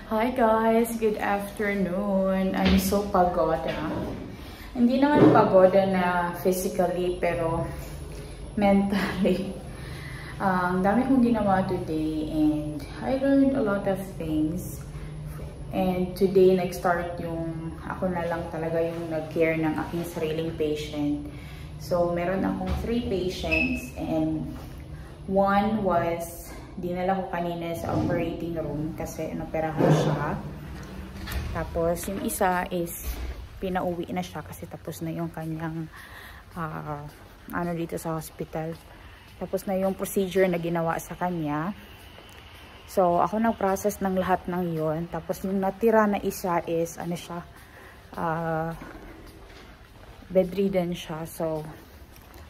Hi guys, good afternoon. I'm so pagod. Hindi naman pagod na physically pero mentally. Ang dami kong ginawa today and I learned a lot of things. And today nag-start yung ako na lang talaga yung nag-care ng aking sariling patient. So meron akong 3 patients and one was dinala ko kanina sa operating room kasi inoperahan siya. Tapos yung isa is pinauwi na siya kasi tapos na yung kanyang ano dito sa hospital. Tapos na yung procedure na ginawa sa kanya. So ako nag-process ng lahat ng yon. Tapos yung natira na isa is ano siya, bedridden siya. So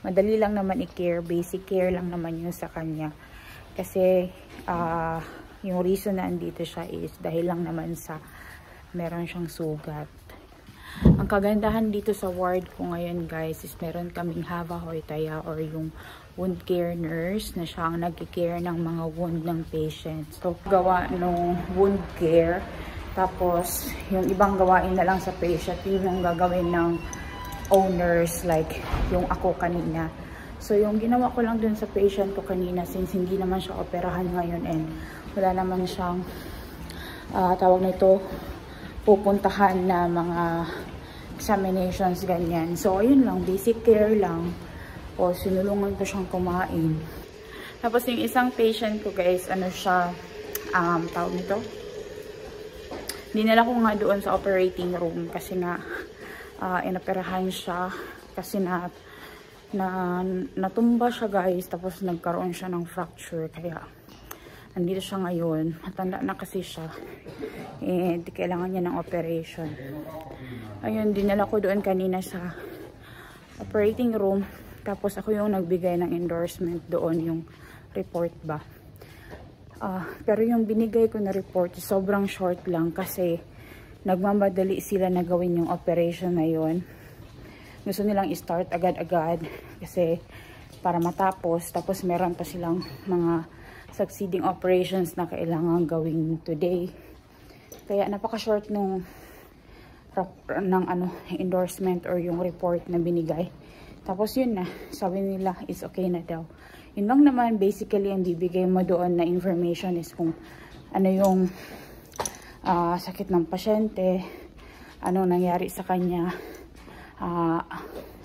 madali lang naman i-care, basic care lang naman yun sa kanya. Kasi yung reason na andito siya is dahil lang naman sa meron siyang sugat. Ang kagandahan dito sa ward ko ngayon guys is meron kaming Hava Hoitaya or yung wound care nurse na siya ang nag-care ng mga wound ng patient. So gawa nung wound care, tapos yung ibang gawain na lang sa patient yun yung gagawin ng owners like yung ako kanina. So, yung ginawa ko lang dun sa patient ko kanina since hindi naman siya operahan ngayon and wala naman siyang tawag na ito, pupuntahan na mga examinations, ganyan. So, ayun lang, basic care lang. O, sinulungan ko siyang kumain. Tapos, yung isang patient ko guys, ano siya, tawag nito, dinala ko nga doon sa operating room kasi nga, inoperahan siya kasi natumba siya guys, tapos nagkaroon siya ng fracture, kaya andito siya ngayon. Matanda na kasi siya and kailangan niya ng operation. Ayun, dinala ko doon kanina sa operating room, tapos ako yung nagbigay ng endorsement doon, yung report ba. Pero yung binigay ko na report sobrang short lang kasi nagmamadali sila na gawin yung operation na yun. Gusto nilang i-start agad-agad kasi para matapos. Tapos meron pa silang mga succeeding operations na kailangan gawin today. Kaya napaka-short ng endorsement or yung report na binigay. Tapos yun na, sabi nila is okay na daw. Yun lang naman, basically ang bibigay mo doon na information is kung ano yung sakit ng pasyente, ano nangyari sa kanya.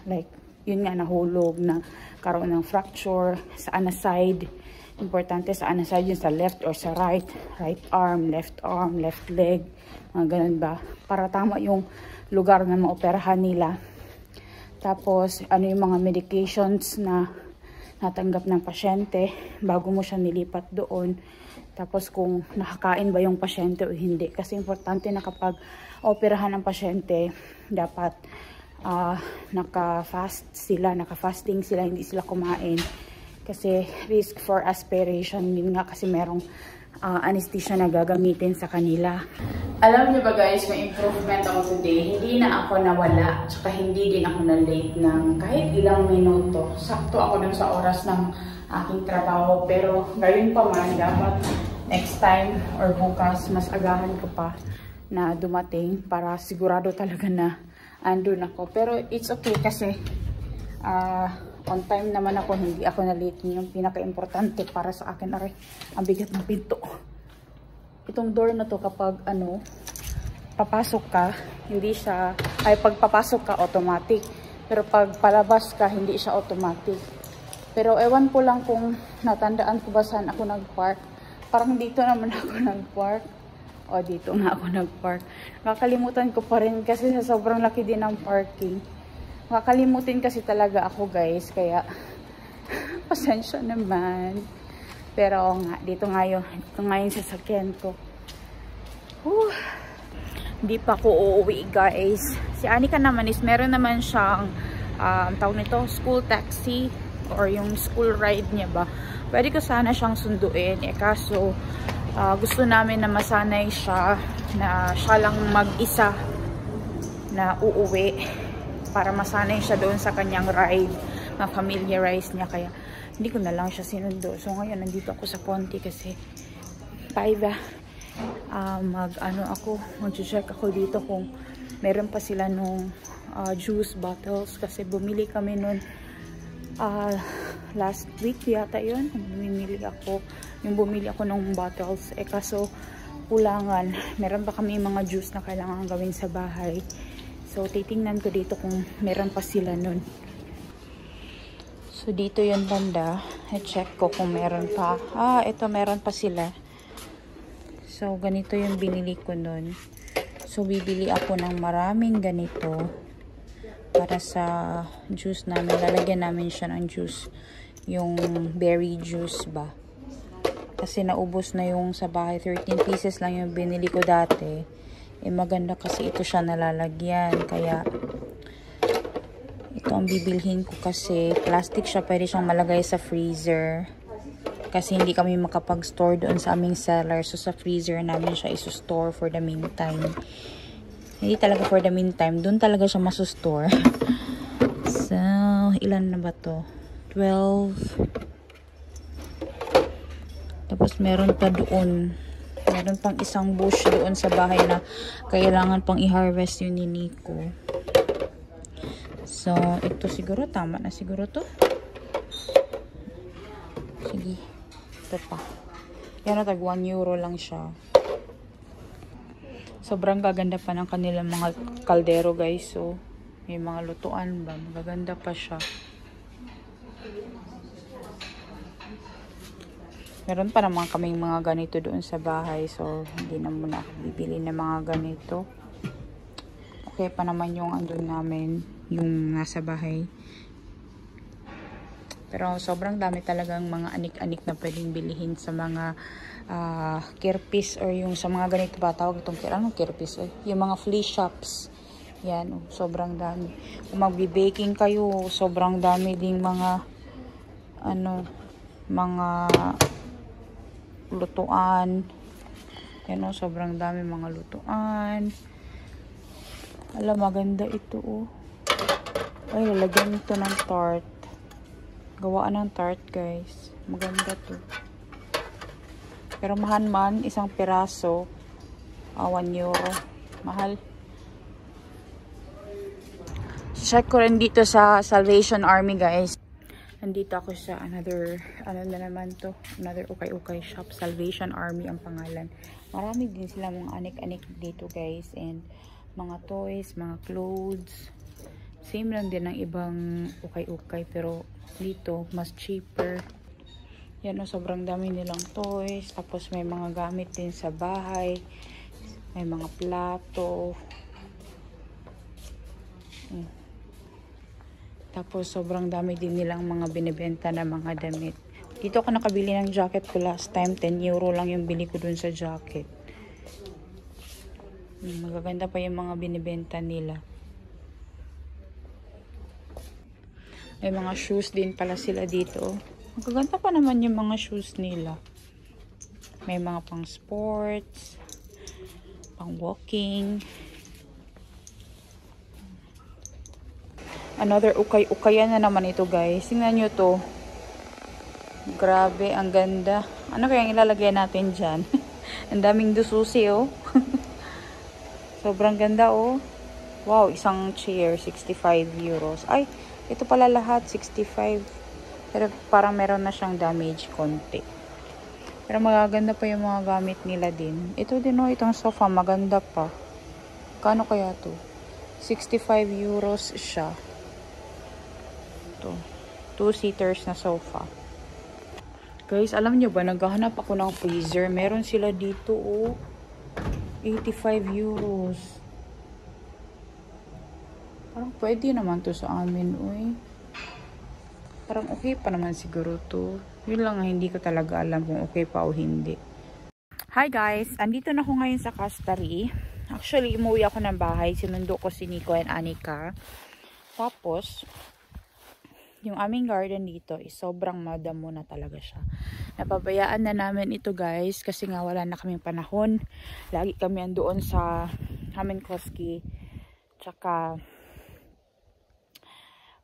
Like yun nga, nahulog, na karoon ng fracture sa ana side. Importante sa ana side yun, sa left or sa right arm, left leg, mga ganun ba, para tama yung lugar na maoperahan nila. Tapos ano yung mga medications na natanggap ng pasyente bago mo siya nilipat doon. Tapos kung nakakain ba yung pasyente o hindi, kasi importante na kapag operahan ng pasyente dapat naka-fasting sila, hindi sila kumain kasi risk for aspiration din nga kasi merong anesthesia na gagamitin sa kanila. Alam niyo ba guys, may improvement ako today. Hindi na ako nawala, tsaka hindi din ako na late ng kahit ilang minuto. Sakto ako dun sa oras ng aking trabaho, pero ngayon pa man dapat next time or bukas mas agahan ko pa na dumating para sigurado talaga na andun ako. Pero it's okay kasi on time naman ako, hindi ako na late. Yung pinaka-importante para sa akin. Aray, ang bigat ng pinto. Itong door na to kapag papasok ka, hindi siya, pag papasok ka automatic. Pero pag palabas ka, hindi siya automatic. Pero ewan ko lang kung natandaan ko ba saan ako nag-park. Parang dito naman ako nag-park. O, dito nga ako nag-park. Nakakalimutan ko pa rin kasi sa sobrang laki din ng parking. Nakakalimutin kasi talaga ako guys. Kaya, pasensya naman. Pero nga, dito nga yung sasakyan ko. Hindi pa ako uuwi guys. Si Anika naman is meron naman siyang, tawag nito, school taxi or yung school ride niya ba. Pwede ko sana siyang sunduin. Kaso, gusto namin na masanay siya na siya lang mag-isa na uuwi para masanay siya doon sa kanyang ride, ma-familiarize niya, kaya hindi ko na lang siya sinundo. So ngayon nandito ako sa Ponte kasi 5 mag-check ako dito kung meron pa sila nung juice bottles kasi bumili kami nun last week yata yun. Bumili ako ng bottles kaso kulangan. Meron pa kami mga juice na kailangan gawin sa bahay. So titingnan ko dito kung meron pa sila nun. So dito yung banda. I-check ko kung meron pa. Ito meron pa sila. So ganito yung binili ko nun. So bibili ako ng maraming ganito para sa juice namin. Lalagyan namin siya ng juice. Yung berry juice ba. Kasi naubos na yung sa bahay. 13 pieces lang yung binili ko dati. Maganda kasi ito siya nalalagyan. Kaya ito ang bibilhin ko kasi plastic siya. Pwede siyang malagay sa freezer. Kasi hindi kami makapag-store doon sa aming cellar. So sa freezer namin siya iso-store for the meantime. Hindi talaga for the meantime. Doon talaga siya maso-store. So, ilan na ba to? 12. Tapos meron pa doon. Meron pang isang bush doon sa bahay na kailangan pang i-harvest yun ni Nico. So, ito siguro. Tama na siguro to. Sige. Ito pa. Yan na, tag 1 euro lang siya. Sobrang gaganda pa ng kanilang mga kaldero guys. So, may mga lutuan ba? Magaganda pa siya. Meron pa naman kaming mga ganito doon sa bahay. So, hindi na muna ako bibili ng mga ganito. Okay pa naman yung andun namin. Yung nasa bahay. Pero sobrang dami talagang mga anik-anik na pwedeng bilihin sa mga kirpis or yung sa mga ganito ba tawag itong kirpis yung mga flea shops. Yan, sobrang dami. Kung magbi-baking kayo, sobrang dami ding mga mga lutuan. Yan sobrang dami mga lutuan. Alam, maganda ito Ay, lalagyan ito ng tart. Gawaan ng tart guys. Maganda to. Pero mahal man, isang piraso 1 euro. Mahal. Check ko rin dito sa Salvation Army guys. Nandito ako sa another ukay-ukay shop. Salvation Army ang pangalan. Marami din sila mga anik-anik dito guys. And mga toys, mga clothes. Same lang din ng ibang ukay-ukay. Pero dito, mas cheaper. Yan sobrang dami nilang toys. Tapos may mga gamit din sa bahay. May mga plato. Tapos sobrang dami din nilang mga binibenta na mga damit. Dito ako nakabili ng jacket ko last time. 10 euro lang yung bili ko dun sa jacket. Magaganda pa yung mga binibenta nila. May mga shoes din pala sila dito. Magaganda pa naman yung mga shoes nila. May mga pang sports, pang walking. Another ukay-ukayan na naman ito guys. Tingnan nyo to. Grabe, ang ganda. Ano kayang ilalagay natin dyan? Ang daming dususi Sobrang ganda Wow, isang chair, 65 euros. Ay, ito pala lahat, 65. Pero parang meron na siyang damage konti. Pero magaganda pa yung mga gamit nila din. Ito din itong sofa, maganda pa. Kano kaya to? 65 euros siya. Ito. 2-seaters na sofa. Guys, alam nyo ba, naghahanap ako ng freezer. Meron sila dito 85 euros. Parang pwede naman to sa amin, Parang okay pa naman siguro to. Yun lang hindi ko talaga alam kung okay pa o hindi. Hi guys! Andito na ako ngayon sa Castari. Actually, umuwi ako ng bahay. Sinundo ko si Nico and Anika. Tapos, yung aming garden dito is sobrang madamo na talaga siya. Napabayaan na namin ito guys kasi nga wala na kaming panahon. Lagi kami andoon sa Kamenkovsky. Tsaka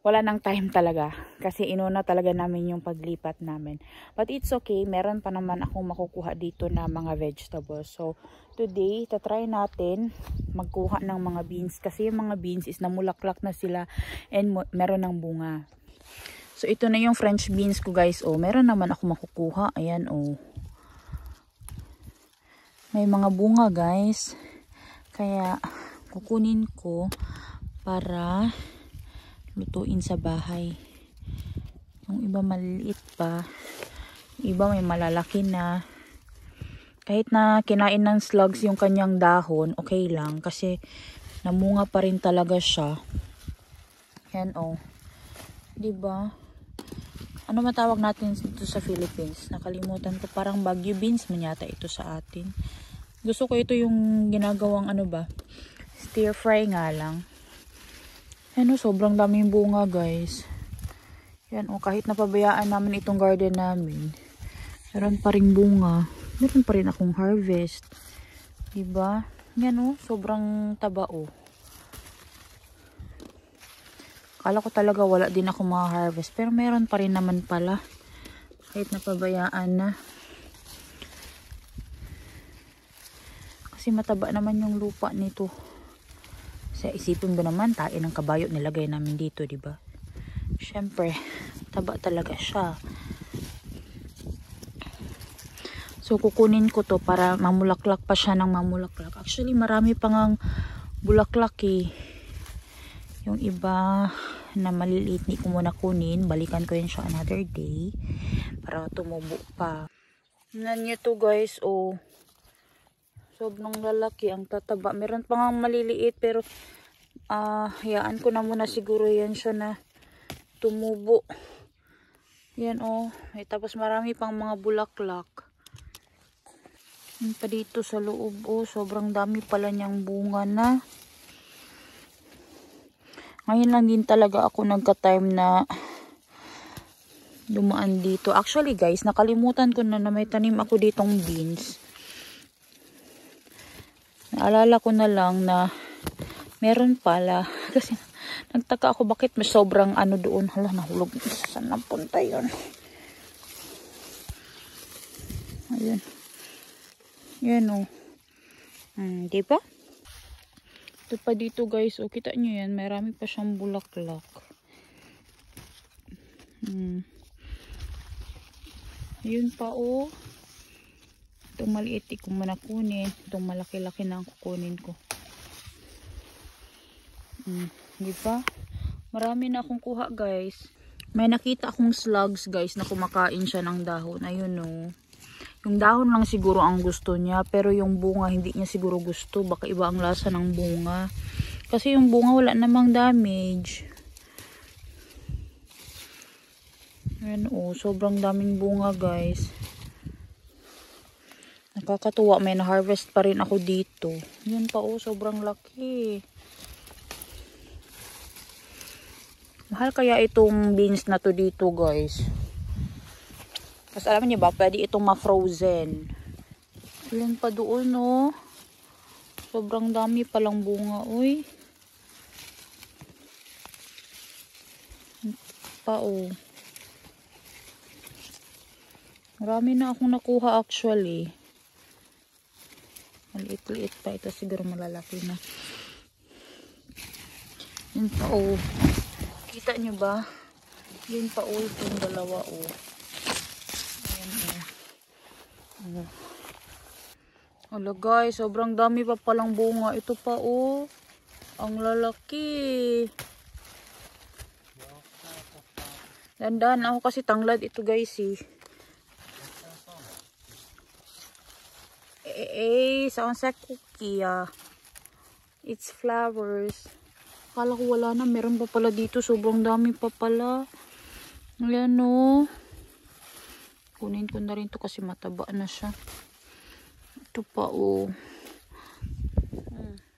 wala nang time talaga. Kasi inuna talaga namin yung paglipat namin. But it's okay. Meron pa naman akong makukuha dito na mga vegetables. So, today, tatry natin magkuha ng mga beans. Kasi yung mga beans is namulaklak na sila and meron ng bunga. So, ito na yung French beans ko guys. Oh, meron naman ako makukuha. Ayan, oh. May mga bunga guys. Kaya, kukunin ko para lutuin sa bahay. Yung iba maliliit pa. Iba may malalaki na. Kahit na kinain ng slugs yung kanyang dahon, okay lang. Kasi namunga pa rin talaga siya. Yan oh. Diba? Ano matawag natin ito sa Philippines? Nakalimutan ko. Parang Baguio beans man yata ito sa atin. Gusto ko ito yung ginagawang ano ba? Stir fry nga lang. Ano, sobrang daming bunga guys. Yan o, kahit napabayaan namin itong garden namin. Meron pa rin bunga. Meron pa rin akong harvest. Diba? Yan o, sobrang taba o. Akala ko talaga wala din ako ma-harvest. Pero meron pa rin naman pala. Kahit napabayaan na. Kasi mataba naman yung lupa nito. Sa isipin ba naman, tain ng kabayo nilagay namin dito, diba? Syempre, taba talaga siya. So, kukunin ko to para mamulaklak pa siya ng mamulaklak. Actually, marami pang ang bulaklak eh. Yung iba na maliliit, hindi ko muna kunin. Balikan ko yun siya another day. Para tumubo pa. Tingnan nyo to guys, oh. Sobrang lalaki, ang tataba. Meron pa nga maliliit, pero hayaan ko na muna siguro yan siya na tumubo. Yan oh. Tapos marami pang mga bulaklak. Yan pa dito sa loob, oh. Sobrang dami pala niyang bunga na. Ngayon lang din talaga ako nagka-time na dumaan dito. Actually guys, nakalimutan ko na may tanim ako ditong beans. Naalala ko na lang na meron pala. Kasi nagtaka ako bakit may sobrang ano doon. Hala, nahulog. Saan napunta yun? Ayun. Yan o. Diba? Ito pa dito guys. O, kita nyo yan. Marami pa siyang bulaklak. Ayun pa o. Itong maliit ko muna kunin. Itong malaki-laki na ang kukunin ko. Diba? Marami na akong kuha guys. May nakita akong slugs guys na kumakain siya ng dahon. Ayun o. Yung dahon lang siguro ang gusto niya. Pero yung bunga hindi niya siguro gusto. Baka iba ang lasa ng bunga. Kasi yung bunga wala namang damage. Ayan o. Sobrang daming bunga guys. Nakakatuwa. May na-harvest pa rin ako dito. Yan pa o. Sobrang laki. Mahal kaya itong beans na to dito guys. Kasi alam niyo ba, pwede itong ma-frozen. Ilan pa doon, no? Sobrang dami palang bunga, uy. Pa, oh. Marami na akong nakuha actually. Maliit-liit pa. Ito siguro malalaki na. Yun pa, oh. Kita niyo ba? Yun pa, oh. Itong dalawa, oh. Hala guys, sobrang dami pa palang bunga. Ito pa oh. Ang lalaki. Dandan ako kasi tanglad ito guys eh. Sounds like cookie ah. It's flowers. Akala ko wala na. Meron pa pala dito. Sobrang dami pa pala. Ayan oh. Kunin ko na rin to kasi mataba na siya. Ito pa oh.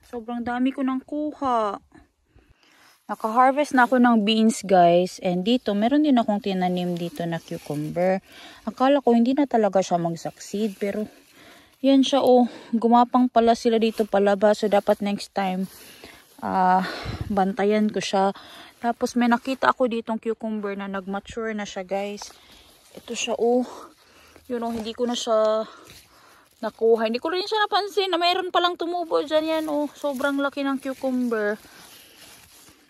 Sobrang dami ko nang kuha. Naka-harvest na ako ng beans guys. And dito, meron din akong tinanim dito na cucumber. Akala ko hindi na talaga siya mag-succeed. Pero yan siya oh. Gumapang pala sila dito palabas. So dapat next time bantayan ko siya. Tapos may nakita ako ditong cucumber na nag-mature na siya, guys. Ito siya, oh. Yun, oh, hindi ko na siya nakuha. Hindi ko rin siya napansin na mayroon palang tumubo dyan. Yan, oh. Sobrang laki ng cucumber.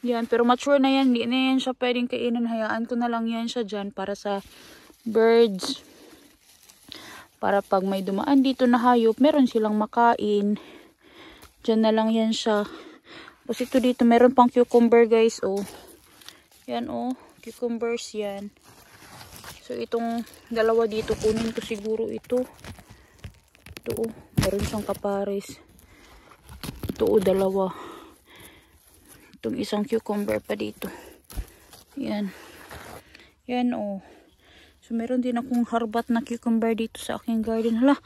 Yan, pero mature na yan. Hindi na yan siya pwedeng kainin. Hayaan ko na lang yan siya dyan para sa birds. Para pag may dumaan dito na hayop, meron silang makain. Dyan na lang yan siya. Tapos ito dito, meron pang cucumber, guys, oh. Yan, oh. Cucumbers yan. So, itong dalawa dito, kunin ko siguro ito. Ito, oh. Meron siyang kapares. Ito, oh, dalawa. Itong isang cucumber pa dito. Yan. Yan, oh. So, meron din akong harbat na cucumber dito sa aking garden. Hala,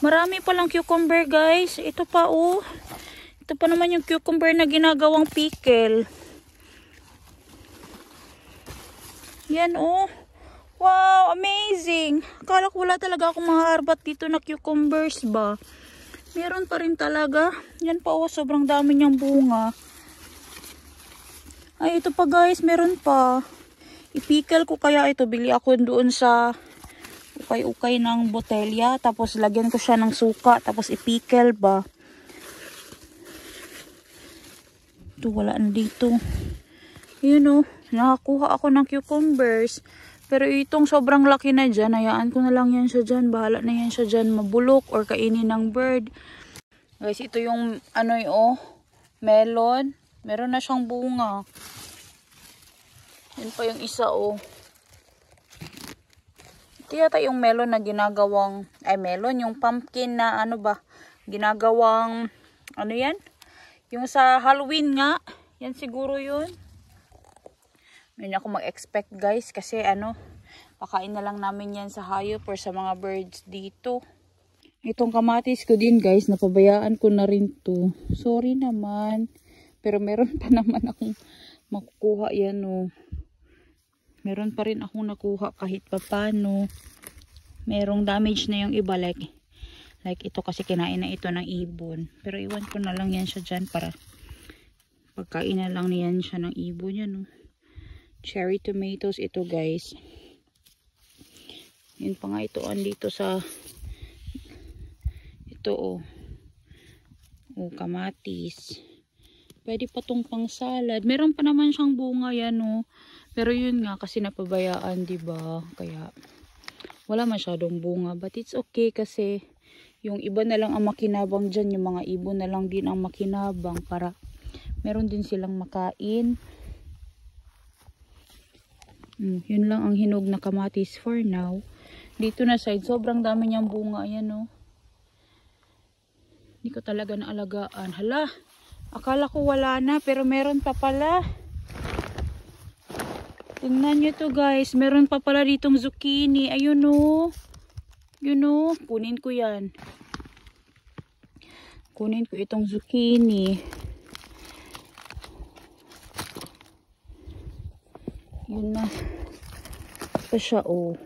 marami palang cucumber, guys. Ito pa, oh. Ito pa naman yung cucumber na ginagawang pickle. Yan, oh. Wow, amazing. Akala ko wala talaga akong mga harbat dito na cucumbers ba. Meron pa rin talaga. Yan pa, oh. Sobrang dami niyang bunga. Ay, ito pa, guys. Meron pa. Ipickle ko kaya ito. Bili ako doon sa ukay-ukay ng botelya. Tapos, lagyan ko siya ng suka. Tapos, ipickle ba. Ito, wala na dito. Yun, oh. Nakakuha ako ng cucumbers. Pero itong sobrang laki na dyan. Hayaan ko na lang yan siya dyan. Bahala na yan siya dyan. Mabulok or kainin ng bird. Guys, ito yung ano oh. Melon. Meron na siyang bunga. Yun pa yung isa, oh. Ito yata yung melon na ginagawang, melon, yung pumpkin na ano ba, ginagawang, ano yan? Yung sa Halloween nga, yan siguro yun. Hindi ako mag-expect, guys, kasi ano, pakain na lang namin yan sa hayop or sa mga birds dito. Itong kamatis ko din, guys, napabayaan ko na rin to. Sorry naman. Pero meron pa naman akong makukuha yan, oh. Meron pa rin akong nakuha kahit papano. Merong damage na yung iba, like ito kasi kinain na ito ng ibon. Pero iwan ko na lang yan siya dyan para pagkain na lang niyan siya ng ibon yan, oh. Cherry tomatoes ito, guys. Yun pa nga ito, andito sa ito, oh. Oh, kamatis. Pwede pa tong pang salad. Meron pa naman siyang bunga yan, oh. Pero yun nga, kasi napabayaan, diba? Kaya, wala masyadong bunga. But it's okay kasi, yung iba na lang ang makinabang dyan. Yung mga ibon na lang din ang makinabang para meron din silang makain. Yun lang ang hinog na kamatis for now. Dito na side, sobrang dami niyang bunga. Ayan, oh. Hindi ko talaga naalagaan. Hala! Akala ko wala na, pero meron pa pala. Tingnan nyo to, guys. Meron pa pala ditong zucchini. Ayun, oh. Yun, oh. Kunin ko yan. Kunin ko itong zucchini. Yun na. Ito siya, oh.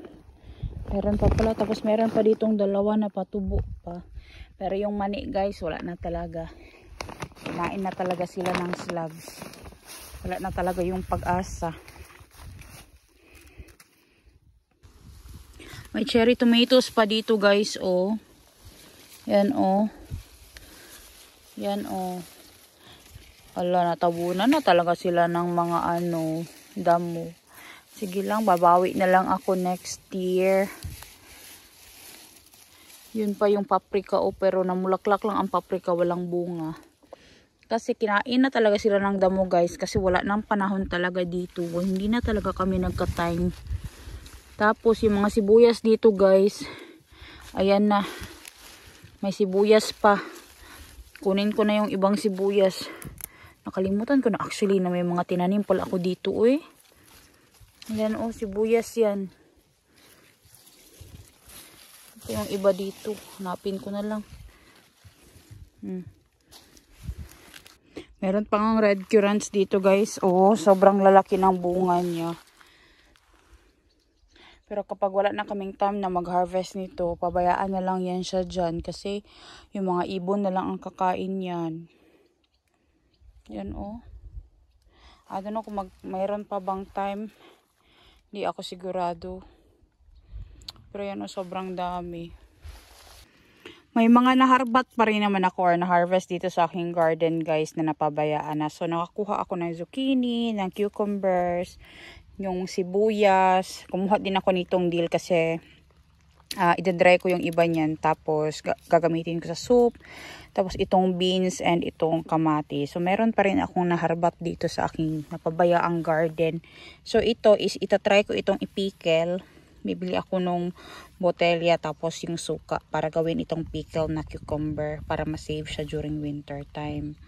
Meron pa pala. Tapos meron pa ditong dalawa na patubo pa. Pero yung mani, guys, wala na talaga. Kinain na talaga sila ng slugs. Wala na talaga yung pag-asa. May cherry tomatoes pa dito, guys, oh. Yan, oh. Yan, oh. Ala, natabunan na talaga sila ng mga ano, damo. Sige lang, babawi na lang ako next year. Yun pa yung paprika, oh, pero namulaklak lang ang paprika, walang bunga. Kasi kinain na talaga sila ng damo, guys. Kasi wala nang panahon talaga dito. Hindi na talaga kami nagka-time. Tapos yung mga sibuyas dito, guys. Ayan na. May sibuyas pa. Kunin ko na yung ibang sibuyas. Nakalimutan ko na actually na may mga tinanim pala ako dito, eh. Ayan, oh, sibuyas yan. Ito yung iba dito. Hanapin ko na lang. Meron pang red currants dito, guys. Oh, sobrang lalaki ng bunga niya. Pero kapag wala na kaming time na mag-harvest nito, pabayaan na lang yan siya dyan. Kasi yung mga ibon na lang ang kakain yan. Yan oh. I don't know kung mayroon pa bang time. Hindi ako sigurado. Pero yan oh, sobrang dami. May mga naharbat pa rin naman ako or na-harvest dito sa aking garden guys na napabayaan na. So nakakuha ako ng zucchini, ng cucumbers, yung sibuyas. Kumuha din ako nitong dill kasi idadry ko yung iba niyan. Tapos gagamitin ko sa soup. Tapos itong beans and itong kamati. So meron pa rin akong naharbat dito sa aking napabayaang garden. So ito is itatry ko itong ipickle. Bibili ako nung botelya tapos yung suka para gawin itong pickle na cucumber para ma-save siya during winter time.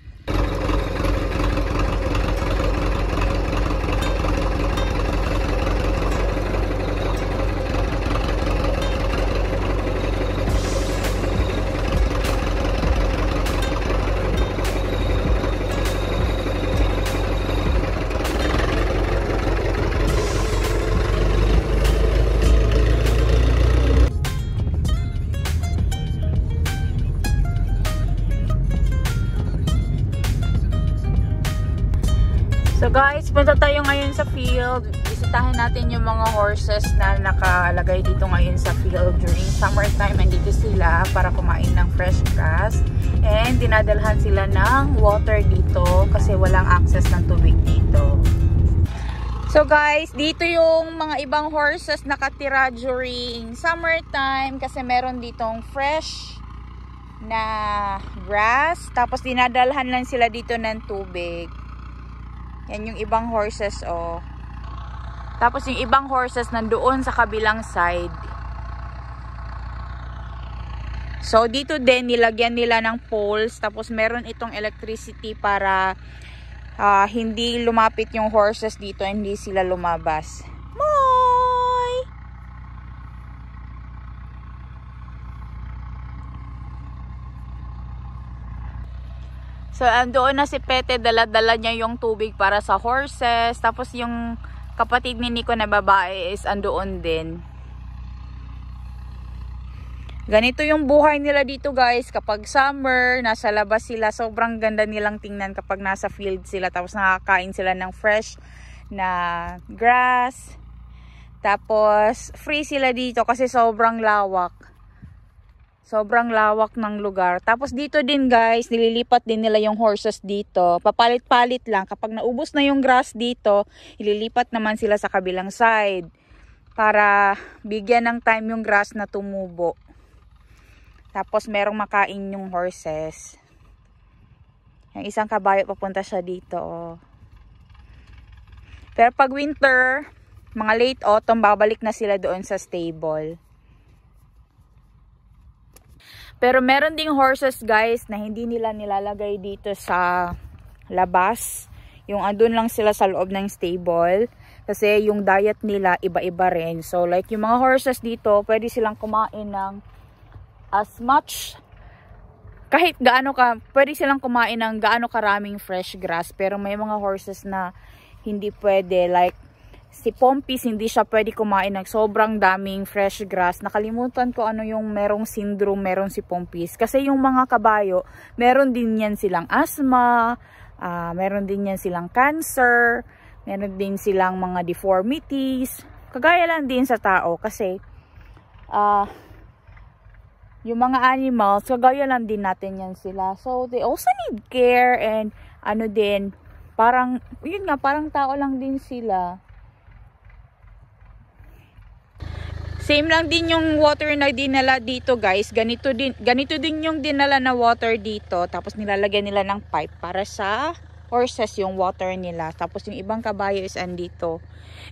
So guys, punta tayo ngayon sa field. Bisitahin natin yung mga horses na nakalagay dito ngayon sa field during summertime. Andito sila para kumain ng fresh grass. And dinadalhan sila ng water dito kasi walang access ng tubig dito. So guys, dito yung mga ibang horses nakatira during summertime kasi meron ditong fresh na grass. Tapos dinadalhan lang sila dito ng tubig. Yan yung ibang horses oh. Tapos yung ibang horses nandoon sa kabilang side. So dito din nilagyan nila ng poles. Tapos meron itong electricity para hindi lumapit yung horses dito. Hindi sila lumabas. Moy! So, andoon na si Pete, dala-dala niya yung tubig para sa horses. Tapos, yung kapatid ni Nico na babae is andoon din. Ganito yung buhay nila dito guys. Kapag summer, nasa labas sila. Sobrang ganda nilang tingnan kapag nasa field sila. Tapos, nakakain sila ng fresh na grass. Tapos, free sila dito kasi sobrang lawak. Sobrang lawak ng lugar. Tapos dito din guys, nililipat din nila yung horses dito. Papalit-palit lang. Kapag naubos na yung grass dito, ililipat naman sila sa kabilang side. Para bigyan ng time yung grass na tumubo. Tapos merong makain yung horses. Yung isang kabayo papunta siya dito. Oh. Pero pag winter, mga late autumn, babalik na sila doon sa stable. Pero meron ding horses guys na hindi nila nilalagay dito sa labas. Yung andun lang sila sa loob ng stable. Kasi yung diet nila iba-iba rin. So like yung mga horses dito, pwede silang kumain ng as much. Kahit pwede silang kumain ng gaano karaming fresh grass. Pero may mga horses na hindi pwede. Like si Pompis, hindi siya pwede kumain ng sobrang daming fresh grass. Nakalimutan ko ano yung merong syndrome meron si Pompis. Kasi yung mga kabayo, meron din yan silang asthma, meron din yan silang cancer, meron din silang mga deformities. Kagaya lang din sa tao kasi yung mga animals, kagaya lang din natin yan sila. So, they also need care and ano din, parang, yun nga, parang tao lang din sila. Same lang din yung water na dinala dito guys. Ganito din yung dinala na water dito. Tapos nilalagyan nila ng pipe para sa horses yung water nila. Tapos yung ibang kabayo is andito.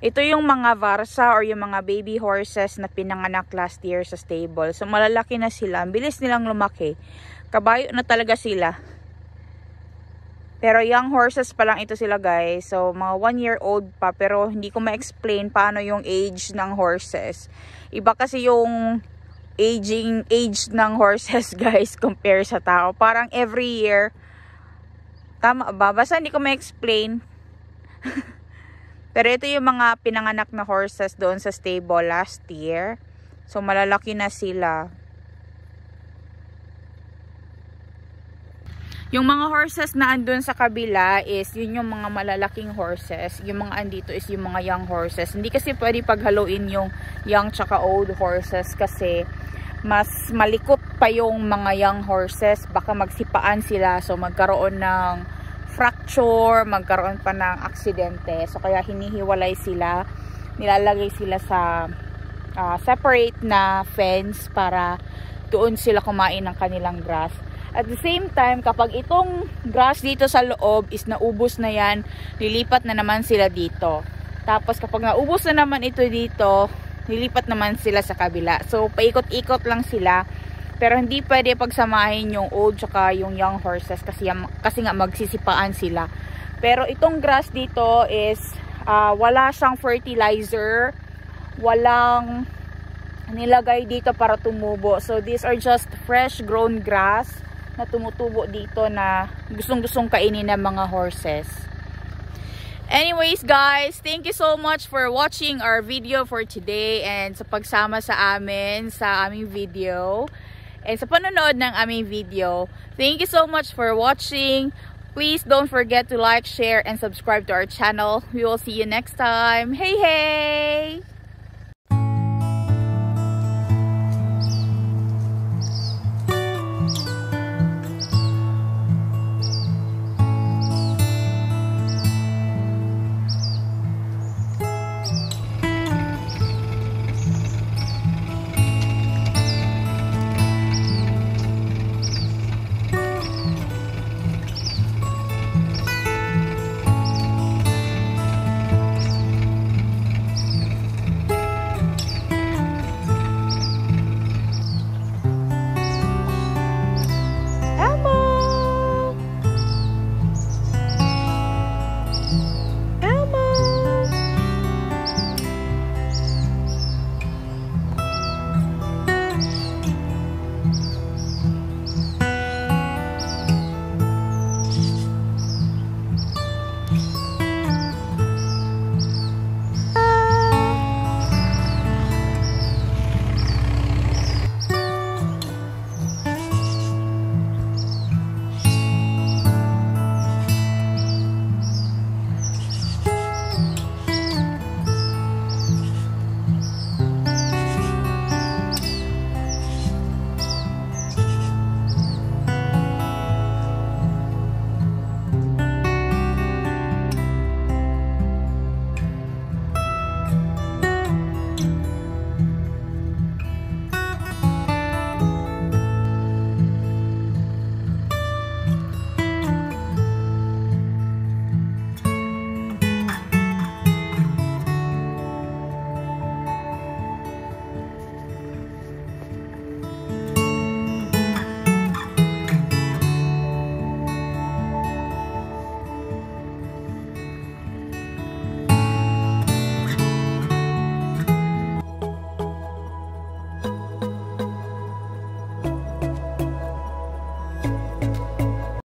Ito yung mga varsa or yung mga baby horses na pinanganak last year sa stable. So malalaki na sila. Ang bilis nilang lumaki. Kabayo na talaga sila. Pero young horses pa lang ito sila guys. So mga 1-year-old pa. Pero hindi ko ma-explain paano yung age ng horses. Iba kasi yung age ng horses guys compare sa tao. Parang every year. Tama ba? Basta hindi ko ma-explain. Pero ito yung mga pinanganak na horses doon sa stable last year. So malalaki na sila. Yung mga horses na andun sa kabila is yun yung mga malalaking horses. Yung mga andito is yung mga young horses. Hindi kasi pwede paghaluin yung young tsaka old horses kasi mas malikot pa yung mga young horses. Baka magsipaan sila. So magkaroon ng fracture, magkaroon pa ng aksidente. So kaya hinihiwalay sila. Nilalagay sila sa separate na fence para doon sila kumain ng kanilang grass. At the same time, kapag itong grass dito sa loob is naubos na yan, lilipat na naman sila dito. Tapos kapag naubos na naman ito dito, lilipat naman sila sa kabila. So, paikot-ikot lang sila. Pero hindi pwede pagsamahin yung old tsaka yung young horses kasi nga magsisipaan sila. Pero itong grass dito is wala siyang fertilizer, walang nilagay dito para tumubo. So, these are just fresh grown grass na tumutubo dito na gustong-gustong kainin ng mga horses. Anyways guys, thank you so much for watching our video for today and sa pagsama sa amin sa aming video and sa panonood ng aming video. Thank you so much for watching. Please don't forget to like, share, and subscribe to our channel. We will see you next time. Hey, hey!